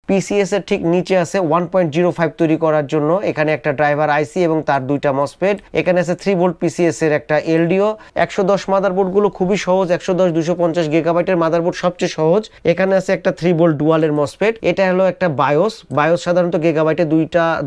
PCS এর ঠিক নিচে আছে 1.05 তৈরি করার জন্য এখানে একটা ড্রাইভার আইসি এবং তার দুইটা মসফেট। এখানে আছে 3 ভোল্ট পিসিএস এর একটা এলডিও। 110 মাদারবোর্ড গুলো খুবই সহজ, 110 250 গিগাবাইটের মাদারবোর্ড সবচেয়ে সহজ। এখানে আছে একটা 3 ভোল্ট ডুয়ালের মসফেট। এটা হলো একটা বায়োস। বায়োস সাধারণত গিগাবাইটে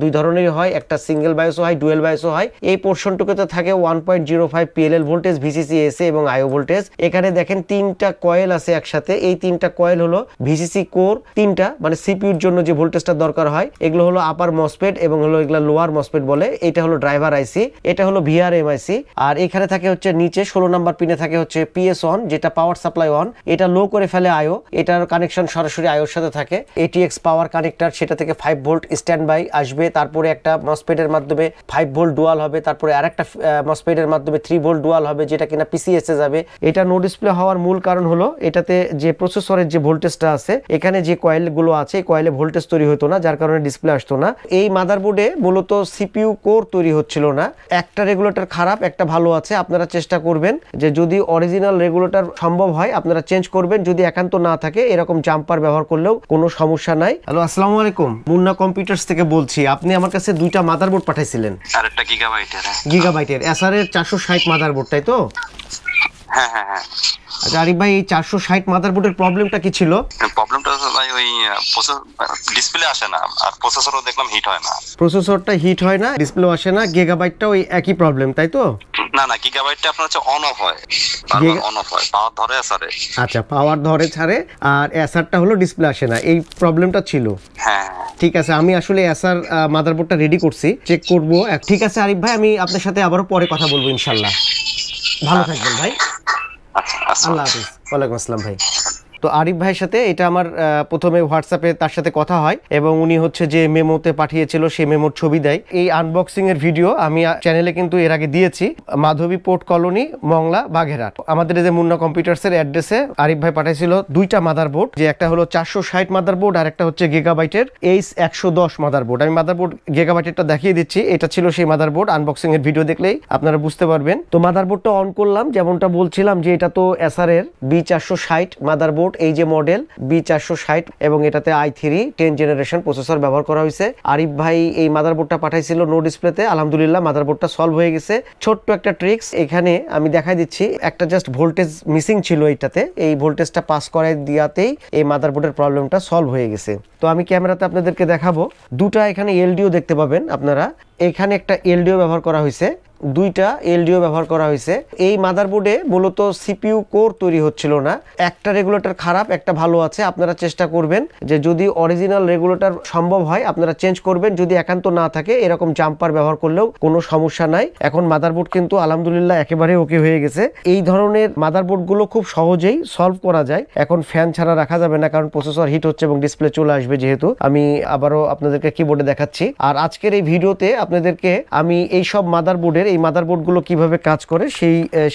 দুই ধরনেরই হয়, একটা সিঙ্গেল বায়োসও হয়, ডুয়েল বায়োসও হয়। এই পোর্শনটুকুতে থাকে 1.05 পিএলএল ভোল্টেজ, ভিসিসি এসএ এবং আইও ভোল্টেজ। এখানে দেখেন তিনটা কয়েল আছে একসাথে। এই তিনটা কয়েল হলো ভিসিসি কোর, তিনটা মানে সিপিইউর জন্য যে ভোল্টেজটা দরকার হয় এগুলো হলো আপার মসফেট এবং হলো এগুলো লোয়ার মসফেট বলে। এটা হলো ড্রাইভার আইসি, এটা হলো ভিআরএম আইসি। আর এখানে থাকে হচ্ছে নিচে 16 নাম্বার পিনে থাকে হচ্ছে পিএস অন, যেটা পাওয়ার সাপ্লাই অন। এটা লো করে ফেলে আইও, এটার কানেকশন সরাসরি আইওর সাথে থাকে। এটিএক্স পাওয়ার কানেক্টর, সেটা থেকে 5 ভোল্ট স্ট্যান্ড বাই আসবে, তারপরে একটা মসফেটের মাধ্যমে 5 ভোল্ট ডুয়াল হবে, তারপরে আরেকটা মসফেটের মাধ্যমে 3 ভোল্ট ডুয়াল হবে, যেটা কিনা পিসিএস এ যাবে। এটা নো ডিসপ্লে হওয়ার মূল কারণ হলো এটাতে যে প্রসেসরের যে ভোল্টেজটা আছে, এখানে যে কয়েল গুলো আছে এই কয়েলে ভোল্টেজ তৈরি হতো না, যার কারণে ডিসপ্লে আসতো না। এই মাদারবোর্ডে মূলত সিপিইউ কোর তৈরি হচ্ছিল না। একটা রেগুলেটর খারাপ, একটা ভালো আছে। আপনারা চেষ্টা করবেন যে যদি অরিজিনাল রেগুলেটর সম্ভব হয় আপনারা চেঞ্জ করবেন, যদি একান্ত না থাকে এরকম জাম্পার ব্যবহার করলেও কোনো সমস্যা নাই। হ্যালো, আসসালামু আলাইকুম, মুন্না কম্পিউটার্স থেকে বলছি। আপনি আমার কাছে দুইটা মাদারবোর্ড পাঠাইছিলেন, আরেকটা গিগাবাইটের এসআর এর 460 মাদারবোর্ড, তাই তো? হ্যাঁ হ্যাঁ হ্যাঁ। আচ্ছা আরিফ ভাই, এই 460 মাদারবোর্ডের প্রবলেমটা কি ছিল? প্রবলেমটা ভাই ওই ডিসপ্লে আসে না, আর প্রসেসরও দেখলাম হিট হয় না। প্রসেসরটা হিট হয় না, ডিসপ্লে আসে না, গিগাবাইটটা ওই একই প্রবলেম, তাই তো? না না, গিগাবাইটটা আপনার হচ্ছে অন অফ হয়, অন অফ হয়, পাওয়ার ধরে এসআরে। আচ্ছা, পাওয়ার ধরে ছাড়ে, আর এসআরটা হলো ডিসপ্লে আসে না, এই প্রবলেমটা ছিল। হ্যাঁ ঠিক আছে, আমি আসলে এসআর মাদারবোর্ডটা রেডি করছি, চেক করব। ঠিক আছে আরিফ ভাই, আমি আপনার সাথে আবারও পরে কথা বলবো ইনশাআল্লাহ। ভালো থাকবেন ভাই। আচ্ছা, আল্লাহ হাফিজ। ওয়ালাইকুম আসসালাম ভাই। তো আরিফ ভাইয়ের সাথে এটা আমার প্রথমে হোয়াটসঅ্যাপে তার সাথে কথা হয় এবং উনি হচ্ছে যে মেমোতে পাঠিয়েছিল সেই মেমোর ছবি দেয়। এই আনবক্সিং এর ভিডিও আমি চ্যানেলে কিন্তু এর আগে দিয়েছি, মাধবী পোর্ট কলোনি, মংলা, বাঘেরহাট। আমাদের এই যে মুন্না কম্পিউটার্স এর অ্যাড্রেসে আরিফ ভাই পাঠিয়েছিল দুইটা মাদারবোর্ড, যে একটা হলো 460 মাদারবোর্ড আর একটা হচ্ছে গিগাবাইটের H110 মাদারবোর্ড। আমি মাদারবোর্ড গিগাবাইটেরটা দেখিয়ে দিচ্ছি, এটা ছিল সেই মাদারবোর্ড। আনবক্সিং এর ভিডিও দেখলেই আপনারা বুঝতে পারবেন। তো মাদারবোর্ডটা অন করলাম, যেমনটা বলছিলাম যে এটা তো এসআর এর B460 মাদারবোর্ড, এই যে মডেল B460, এবং এটাতে i3 10 জেনারেশন প্রসেসর ব্যবহার করা হয়েছে। আরিফ ভাই এই মাদারবোর্ডটা পাঠাইছিল নো ডিসপ্লেতে, আলহামদুলিল্লাহ মাদারবোর্ডটা সলভ হয়ে গেছে। ছোট্ট একটা ট্রিক্স এখানে আমি দেখাই দিচ্ছি, একটা জাস্ট ভোল্টেজ মিসিং ছিল এইটাতে, এই ভোল্টেজটা পাস করাই দিয়াতেই এই মাদারবোর্ডের প্রবলেমটা সলভ হয়ে গেছে। তো আমি ক্যামেরাতে আপনাদেরকে দেখাবো, দুটা এখানে এলডিও দেখতে পাবেন আপনারা। এখানে একটা এলডিও ব্যবহার করা হয়েছে, দুইটা এলডিও ব্যবহার করা হয়েছে। এই মাদারবোর্ডে মূলত সিপিইউ কোর তৈরি হচ্ছিল না। একটা রেগুলেটর খারাপ, একটা ভালো আছে। আপনারা চেষ্টা করবেন যে যদি অরিজিনাল রেগুলেটর সম্ভব হয় আপনারা চেঞ্জ করবেন, যদি একান্ত না থাকে এরকম জাম্পার ব্যবহার করলেও কোনো সমস্যা নাই। এখন মাদারবোর্ড কিন্তু আলহামদুলিল্লাহ একেবারে ওকে হয়ে গেছে। এই ধরনের মাদারবোর্ড গুলো খুব সহজেই সলভ করা যায়। এখন ফ্যান ছাড়া রাখা যাবে না, কারণ প্রসেসর হিট হচ্ছে এবং ডিসপ্লে চলে আসবে। যেহেতু আমি আবারও আপনাদেরকে কিবোর্ডে দেখাচ্ছি, আর আজকের এই ভিডিওতে আপনাদেরকে আমি এই সব মাদারবোর্ডের এই মাদারবোর্ডগুলো কিভাবে কাজ করে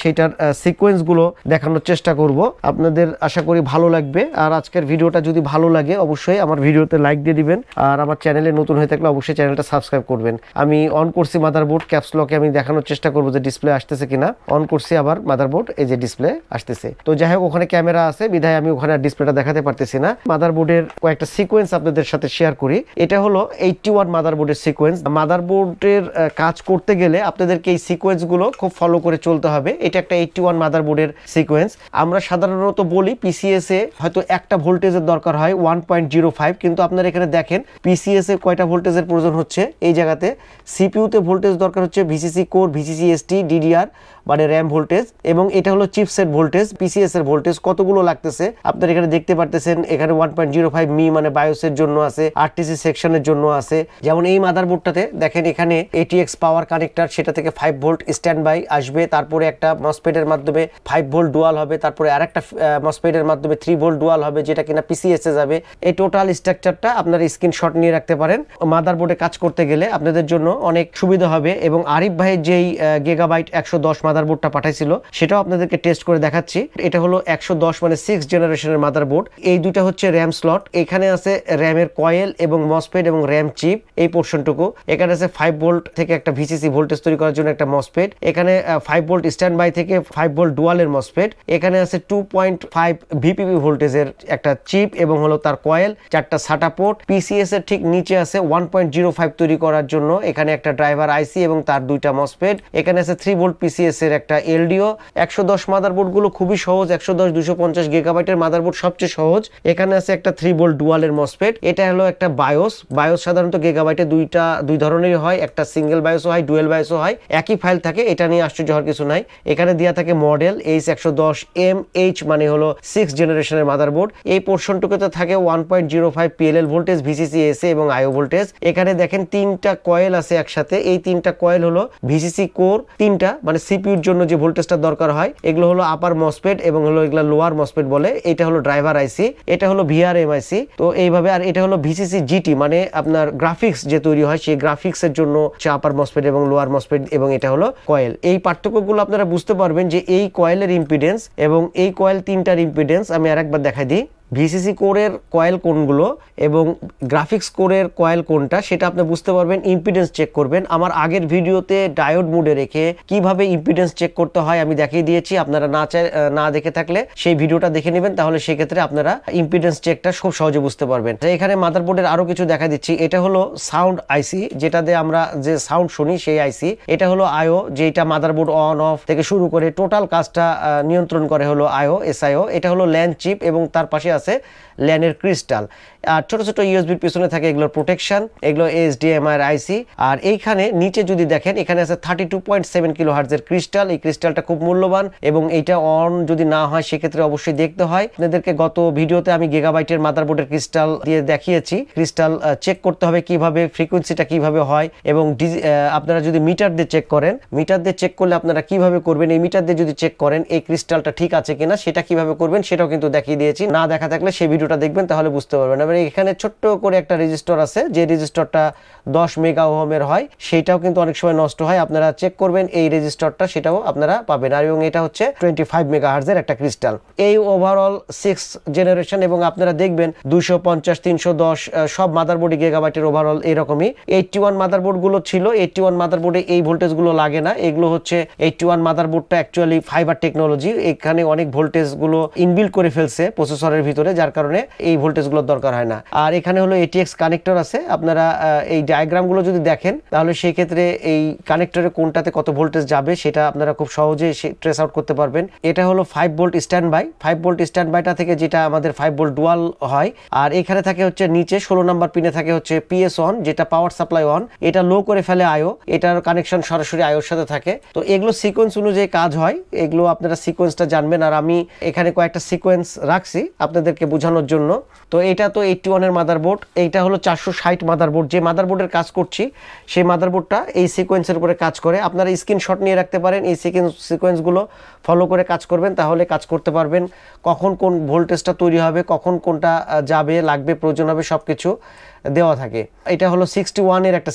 সেইটার সিকোয়েন্সগুলো দেখানোর চেষ্টা করব। আপনাদের আশা করি ভালো লাগবে। আর আজকের ভিডিওটা যদি ভালো লাগে অবশ্যই আমার ভিডিওতে লাইক দিয়ে দিবেন, আর আমার চ্যানেলে নতুন হয়ে থাকলে অবশ্যই চ্যানেলটা সাবস্ক্রাইব করবেন। আমি অন করছি মাদারবোর্ড, ক্যাপস লকে আমি দেখানোর চেষ্টা করব যে ডিসপ্লে আসতেছে কিনা। অন করছি আবার মাদারবোর্ড, এই যে ডিসপ্লে আসতেছে। তো যাই হোক, ওখানে ক্যামেরা আছে বিধায় আমি ওখানে ডিসপ্লেটা দেখাতে পারতেছি না। মাদারবোর্ডের কয়েকটা সিকোয়েন্স আপনাদের সাথে শেয়ার করি। এটা হলো 81 মাদারবোর্ডের সিকোয়েন্স। মাদারবোর্ডের কাজ করতে গেলে আপনাদেরকে এই সিকোয়েন্সগুলো খুব ফলো করে চলতে হবে। এটা একটা 81 মাদারবোর্ডের সিকোয়েন্স। আমরা সাধারণত বলি পিসিএস এ হয়তো একটা ভোল্টেজের দরকার হয় 1.05, কিন্তু আপনারা এখানে দেখেন পিসিএস এ কয়টা ভোল্টেজের প্রয়োজন হচ্ছে। এই জায়গাতে সিপিইউতে ভোল্টেজ দরকার হচ্ছে VCC core, VCC ST, DDR মানে র্যাম ভোল্টেজ, এবং এটা হলো চিপসেট ভোল্টেজ। পিসিএস এর ভোল্টেজ কতগুলো লাগতেছে আপনারা এখানে দেখতে পারতেছেন। এখানে 1.05 মি মানে বায়োসের জন্য আছে, আরটিসি সেকশনের জন্য আছে। যেমন এই মাদারবোর্ডটাতে দেখেন এখানে এটিএক্স পাওয়ার কানেক্টর, সেটা থেকে 5 ভোল্ট স্ট্যান্ড বাই আসবে, তারপরে একটা মসফেটের মাধ্যমে 5 ভোল্ট ডুয়াল হবে, তারপরে আরেকটা মসফেটের মাধ্যমে 3 ভোল্ট ডুয়াল হবে, যেটা কিনা পিসিএস এ যাবে। এই টোটাল স্ট্রাকচারটা আপনারা স্ক্রিনশট নিয়ে রাখতে পারেন। মাদারবোর্ডে কাজ করতে গেলে আপনাদের জন্য অনেক সুবিধা হবে। এবং আরিফ ভাইয়ের যেই গিগাবাইট 110 মাদারবোর্ডটা পাঠাইছিল সেটাও আপনাদেরকে টেস্ট করে দেখাচ্ছি। এটা হলো 110 মানে 6 জেনারেশনের মাদারবোর্ড। এই দুইটা হচ্ছে র্যাম স্লট, এখানে আছে র্যামের কয়েল এবং মসফেট এবং র্যাম চিপ এই পোর্শনটুকু। এখানে আছে 5 ভোল্ট থেকে একটা ভিসিসি ভোল্টেজ তৈরি করার জন্য একটা মসফেট, এখানে 5 ভোল্ট স্ট্যান্ড বাই থেকে 5 ভোল্ট ডুয়ালের মসফেট, এখানে আছে 2.5 ভিপিপি ভোল্টেজের একটা চিপ এবং হলো তার কয়েল, 4টা সাটা পোর্ট। পিসিএস এর ঠিক নিচে আছে 1.05 তৈরি করার জন্য এখানে একটা ড্রাইভার আইসি এবং তার দুইটা মসফেট। এখানে আছে 3 ভোল্ট পিসিএস এর একটা এলডিও। 110 মাদারবোর্ড গুলো খুবই সহজ, 110 250 গিগাবাইটের মাদারবোর্ড সবচেয়ে সহজ। এখানে আছে একটা 3 ভোল্ট ডুয়ালের মসফেট। এটা হলো একটা বায়োস সাধারণত গিগাবাইটে দুই ধরনেরই হয়, একটা সিঙ্গেল বায়োসও হয়, ডুয়েল বায়োসও হয়, একই ফাইল থাকে, এটা নিয়ে আশ্চর্য হওয়ার কিছু নাই। এখানে দেয়া থাকে মডেল H110MH মানে হলো 6 জেনারেশনের মাদারবোর্ড। এই পোর্শনটুকুতে থাকে 1.05 PLL ভোল্টেজ, ভিসিসি এসএ এবং আইও ভোল্টেজ। এখানে দেখেন 3টা কয়েল আছে একসাথে, এই 3টা কয়েল হলো ভিসিসি কোর 3টা, মানে সিপিইউর জন্য যে ভোল্টেজটা দরকার হয় এগুলো হলো আপার মসফেট এবং হলো এগুলো লোয়ার মসফেট বলে। এটা হলো ড্রাইভার আইসি, এটা হলো ভিআরএম আইসি। তো এইভাবে, আর এটা হলো ভিসিসি জিটি মানে আপনার গ্রাফিক্স যে তৈরি হয় সেই গ্রাফিক্স এর জন্য আপার মসফেট এবং লোয়ার মসফেট, এবং এটা হলো কয়েল। এই পার্থক্যগুলো আপনারা বুঝতে পারবেন যে এই কয়েলের ইম্পিডেন্স এবং এই কয়েল 3টার ইম্পিডেন্স আমি আরেকবার দেখাই দিই। ভিসিসি কোরের কয়েল কোনগুলো এবং গ্রাফিক্স কোরের কয়েল কোনটা সেটা আপনি বুঝতে পারবেন ইম্পিডেন্স চেক করবেন। আমার আগের ভিডিওতে ডায়োড মোডে রেখে কিভাবে ইম্পিডেন্স চেক করতে হয় আমি দেখিয়ে দিয়েছি, আপনারা না দেখে থাকলে সেই ভিডিওটা দেখে নেবেন, তাহলে সেই ক্ষেত্রে আপনারা ইম্পিডেন্স চেকটা খুব সহজে বুঝতে পারবেন। এখানে মাদারবোর্ডের আরো কিছু দেখা দিচ্ছি। এটা হলো সাউন্ড আইসি, যেটা দিয়ে আমরা যে সাউন্ড শুনি সেই আইসি। এটা হলো আইও, যেটা মাদারবোর্ড অন অফ থেকে শুরু করে টোটাল কাজটা নিয়ন্ত্রণ করে হলো আইও, এসআইও। এটা হলো ল্যান চিপ এবং তার পাশে আছে ল্যানের ক্রিস্টাল। আর ছোট ছোট ইউএসবির পিছনে থাকে এগুলোর প্রোটেকশন, এগুলো এইচডিএমআই এর আইসি। আর এইখানে নিচে যদি দেখেন এখানে আছে 32.7 কিলোহার্টজ এর ক্রিস্টাল। এই ক্রিস্টালটা খুব মূল্যবান এবং এইটা অন যদি না হয় সেক্ষেত্রে অবশ্যই দেখতে হয়। আপনাদেরকে গত ভিডিওতে আমি গিগাবাইটের মাদারবোর্ডের ক্রিস্টাল দিয়ে দেখিয়েছি, ক্রিস্টাল চেক করতে হবে কিভাবে, ফ্রিকোয়েন্সিটা কিভাবে হয়, এবং আপনারা যদি মিটার দিয়ে চেক করেন, মিটার দিয়ে চেক করলে আপনারা কিভাবে করবেন, এই মিটার দিয়ে যদি চেক করেন এই ক্রিস্টালটা ঠিক আছে কিনা সেটা কিভাবে করবেন সেটাও কিন্তু দেখিয়ে দিয়েছি। না দেখা থাকলে সেই ভিডিওটা দেখবেন, তাহলে বুঝতে পারবেন। এবার এখানে ছোট্ট করে একটা রেজিস্টর আছে, যে রেজিস্টরটা 10 মেগা ওহমের হয়, সেটাও কিন্তু অনেক সময় নষ্ট হয়, আপনারা চেক করবেন এই রেজিস্টরটা, সেটাও আপনারা পাবেন। আর এবং এটা হচ্ছে 25 মেগাহার্টজের একটা ক্রিস্টাল। এই ওভারঅল 6 জেনারেশন, এবং আপনারা দেখবেন 250 310 সব মাদারবোর্ডে গিগাবাইটের ওভারঅল এরকমই। 81 মাদারবোর্ড গুলো ছিল, 81 মাদারবোর্ডে এই ভোল্টেজ গুলো লাগে না, এগুলো হচ্ছে 81 মাদারবোর্ডটা অ্যাকচুয়ালি ফাইবার টেকনোলজি, এখানে অনেক ভোল্টেজ গুলো ইনবিল্ট করে ফেলছে প্রসেসরের ভিতরে, যার কারণে এই ভোল্টেজ গুলোর দরকার হয় না। আর এখানে হলো ATX কানেক্টর আছে, আপনারা এই ডায়াগ্রামগুলো যদি দেখেন তাহলে সেই ক্ষেত্রে এই কানেক্টরে কোনটাতে কত ভোল্টেজ যাবে সেটা আপনারা খুব সহজে ট্রেস আউট করতে পারবেন। এটা হলো 5 volt stand by, 5 volt stand বাইটা থেকে যেটা আমাদের 5 ভোল্ট ডুয়াল হয়। আর এখানে থাকে হচ্ছে নিচে 16 নাম্বার পিনে থাকে হচ্ছে PS অন, যেটা পাওয়ার সাপ্লাই অন, এটা লো করে ফেলে আইও, এটার কানেকশন সরাসরি আইওর সাথে থাকে। তো এগুলো সিকোয়েন্স অনুযায়ী কাজ হয়, এগুলো আপনারা সিকোয়েন্সটা জানবেন। আর আমি এখানে কয়েকটা সিকোয়েন্স রাখছি আপনাদেরকে বোঝানোর জন্য। তো এটা তো 81 এর মাদারবোর্ড, এইটা হলো 460 মাদারবোর্ড। যে মাদারবোর্ডের কাজ করছি সেই মাদারবোর্ডটা এই সিকোয়েন্সের উপরে কাজ করে। আপনারা স্ক্রিনশট নিয়ে রাখতে পারেন, এই সিকোয়েন্সগুলো ফলো করে কাজ করবেন, তাহলে কাজ করতে পারবেন। কখন কোন ভোল্টেজটা তৈরি হবে, কখন কোনটা যাবে, লাগবে, প্রয়োজন হবে, সবকিছু দেওয়া থাকে। এটা হলো 61 এর একটা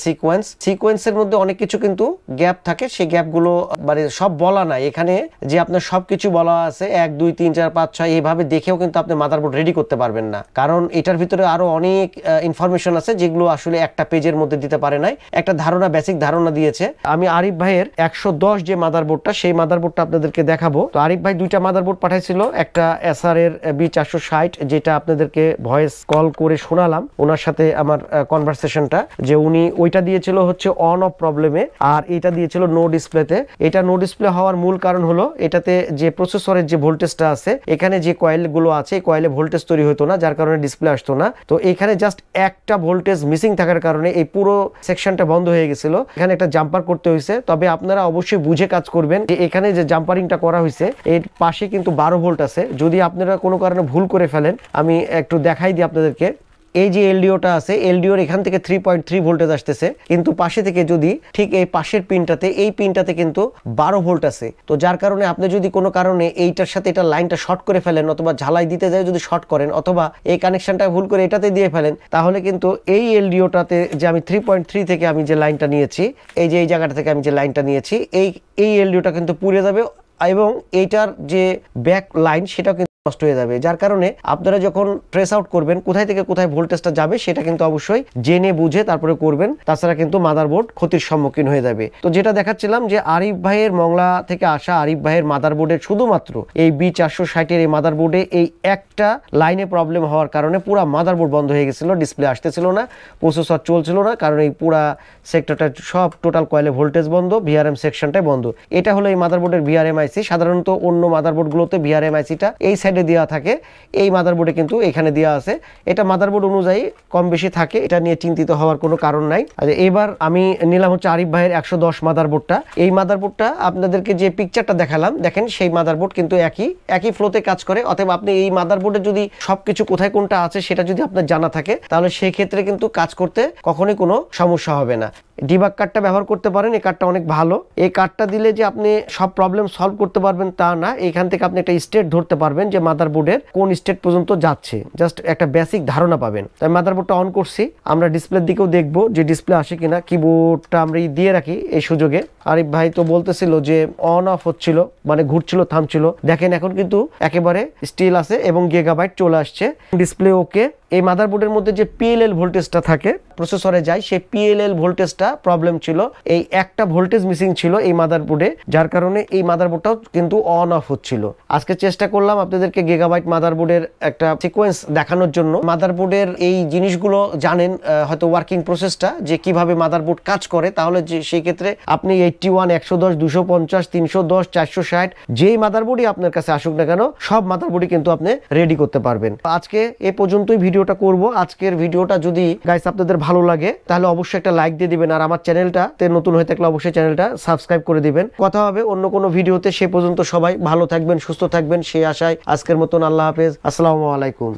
সিকোয়েন্সের মধ্যে অনেক কিছু কিন্তু গ্যাপ থাকে, সেই গ্যাপগুলো মানে সব বলা নাই এখানে যে আপনার সবকিছু বলা আছে 1 2 3 4 5 6 এইভাবে দেখেও কিন্তু আপনি মাদারবোর্ড রেডি করতে পারবেন না, কারণ এটার ভিতরে আরো অনেক ইনফরমেশন আছে যেগুলো আসলে একটা পেজের মধ্যে দিতে পারে নাই। একটা ধারণা, বেসিক ধারণা দিয়েছে। আমি আরিফ ভাইয়ের 110 যে মাদারবোর্ডটা, সেই মাদারবোর্ডটা আপনাদেরকে দেখাবো। তো আরিফ ভাই দুইটা মাদারবোর্ড পাঠাইছিল, একটা এসআর এর B460 যেটা আপনাদেরকে ভয়েস কল করে শোনালাম ওনার সাথে আমার কনভারসেশনটা, যে উনি ওইটা দিয়েছিল হচ্ছে অন অফ প্রবলেমে, আর এটা দিয়েছিল নো ডিসপ্লেতে। এটা নো ডিসপ্লে হওয়ার মূল কারণ হলো এটাতে যে প্রসেসরের যে ভোল্টেজটা আছে, এখানে যে কয়েলগুলো আছে এই কয়েলে ভোল্টেজ তৈরি হতো না, যার কারণে ডিসপ্লে আসতো না। তো এখানে জাস্ট একটা ভোল্টেজ মিসিং থাকার কারণে এই পুরো সেকশনটা বন্ধ হয়ে গেছিল, এখানে একটা জাম্পার করতে হয়েছে। তবে আপনারা অবশ্যই বুঝে কাজ করবেন যে এখানে যে জাম্পারিংটা করা হয়েছে এর পাশে কিন্তু 12 ভোল্ট আছে। যদি আপনারা কোনো কারণে ভুল করে ফেলেন, আমি একটু দেখাই দিই আপনাদেরকে। এই যে এলডিওটা আছে, এলডিওর এখান থেকে 3.3 ভোল্টেজ আসতেছে, কিন্তু পাশে থেকে যদি ঠিক এই পাশের পিনটাতে, এই পিনটাতে কিন্তু 12 ভোল্ট আছে। তো যার কারণে আপনি যদি কোনো কারণে এইটার সাথে এটা লাইনটা শর্ট করে ফেলেন, অথবা ঝালাই দিতে যায় যদি শর্ট করেন, অথবা এই কানেকশনটা ভুল করে এটাতে দিয়ে ফেলেন, তাহলে কিন্তু এই এলডিওটাতে যে আমি 3.3 থেকে আমি যে লাইনটা নিয়েছি, এই যে এই জায়গাটা থেকে আমি যে লাইনটা নিয়েছি, এই এলডিওটা কিন্তু পুড়ে যাবে, এবং এইটার যে ব্যাক লাইন সেটাও কিন্তু নষ্ট হয়ে যাবে। যার কারণে আপনারা যখন ট্রেস আউট করবেন কোথায় থেকে কোথায় ভোল্টেজটা যাবে সেটা কিন্তু অবশ্যই জেনে বুঝে তারপরে করবেন, তাছাড়া কিন্তু মাদারবোর্ড ক্ষতির সম্মুখীন হয়ে যাবে। তো যেটা দেখাচ্ছিলাম যে আরিফ ভাইয়ের মংলা থেকে আসা আরিফ ভাইয়ের মাদারবোর্ডের শুধুমাত্র এই B460 এই মাদারবোর্ডে এই একটা লাইনে প্রবলেম হওয়ার কারণে পুরা মাদারবোর্ড বন্ধ হয়ে গেছিল, ডিসপ্লে আসতেছিল না, প্রসেসর চলছিল না, কারণ এই পুরা সেক্টরটা সব টোটাল কয়েলে ভোল্টেজ বন্ধ, ভিআরএম সেকশনটাই বন্ধ। এটা হলো এই মাদারবোর্ডের ভিআরএম আইসি। সাধারণত অন্য মাদারবোর্ডগুলোতে ভিআরএম আইসিটা এই সাইডে দেওয়া থাকে, এই মাদারবোর্ডে কিন্তু এখানে দেওয়া আছে। এটা মাদারবোর্ড অনুযায়ী কম বেশি থাকে, এটা নিয়ে চিন্তিত হওয়ার কোনো কারণ নাই। আচ্ছা, এবার আমি নিলাম হচ্ছে আরিফ ভাইয়ের 110 মাদারবোর্ডটা। এই মাদারবোর্ডটা আপনাদেরকে যে পিকচারটা দেখালাম, দেখেন সেই মাদারবোর্ড কিন্তু একই ফ্লোতে কাজ করে। অথবা আপনি এই মাদারবোর্ডে যদি সবকিছু কোথায় কোনটা আছে সেটা যদি আপনার জানা থাকে, তাহলে সেই ক্ষেত্রে কিন্তু কাজ করতে কখনোই কোনো সমস্যা হবে না। ডিবাগ কার্ডটা ব্যবহার করতে পারেন, এই কার্ডটা অনেক ভালো। এই কার্ডটা দিলে যে আপনি সব প্রবলেম সলভ করতে পারবেন তা না, এখান থেকে আপনি একটা স্টেট ধরতে পারবেন যে মাদারবোর্ডের কোন স্টেট পর্যন্ত যাচ্ছে, জাস্ট একটা বেসিক ধারণা পাবেন। তাই মাদারবোর্ডটা অন করছি, আমরা ডিসপ্লের দিকেও দেখবো যে ডিসপ্লে আসে কিনা। কিবোর্ডটা আমরা দিয়ে রাখি এই সুযোগে। আরিফ ভাই তো বলতেছিল যে অন অফ হচ্ছিল, মানে ঘুরছিল থামছিল, দেখেন এখন কিন্তু একেবারে স্টিল আছে এবং গিগাবাইট চলে আসছে, ডিসপ্লে ওকে। এই মাদারবোর্ডের মধ্যে যে পিএলএল ভোল্টেজটা থাকে প্রসেসরে যায়, সেই পিএলএল ভোল্টেজটা প্রবলেম ছিল, এই একটা ভোল্টেজ মিসিং ছিল এই মাদারবোর্ডে, যার কারণে এই মাদারবোর্ডটাও কিন্তু অন অফ হচ্ছিল। আজকে চেষ্টা করলাম আপনাদেরকে গিগাবাইট মাদারবোর্ডের একটা সিকোয়েন্স দেখানোর জন্য। মাদারবোর্ডের এই জিনিসগুলো জানেন হয়তো ওয়ার্কিং প্রসেসটা, যে কিভাবে মাদারবোর্ড কাজ করে, তাহলে যে সেই ক্ষেত্রে আপনি 81, 110, 250, 310, 460 যেই মাদারবোর্ডই আপনার কাছে আসুক না কেন, সব মাদারবোর্ডই কিন্তু আপনি রেডি করতে পারবেন। আজকে এ পর্যন্তই ভিডিওটা করব। আজকের ভিডিওটা যদি গাইস আপনাদের ভালো লাগে তাহলে অবশ্যই একটা লাইক দিয়ে দিবেন, আর আমার চ্যানেলটাতে নতুন হয়ে থাকলে অবশ্যই চ্যানেলটা সাবস্ক্রাইব করে দিবেন। কথা হবে অন্য কোনো ভিডিওতে, সে পর্যন্ত সবাই ভালো থাকবেন, সুস্থ থাকবেন, সেই আশায় আজকের মতন আল্লাহ হাফেজ, আসসালামু আলাইকুম।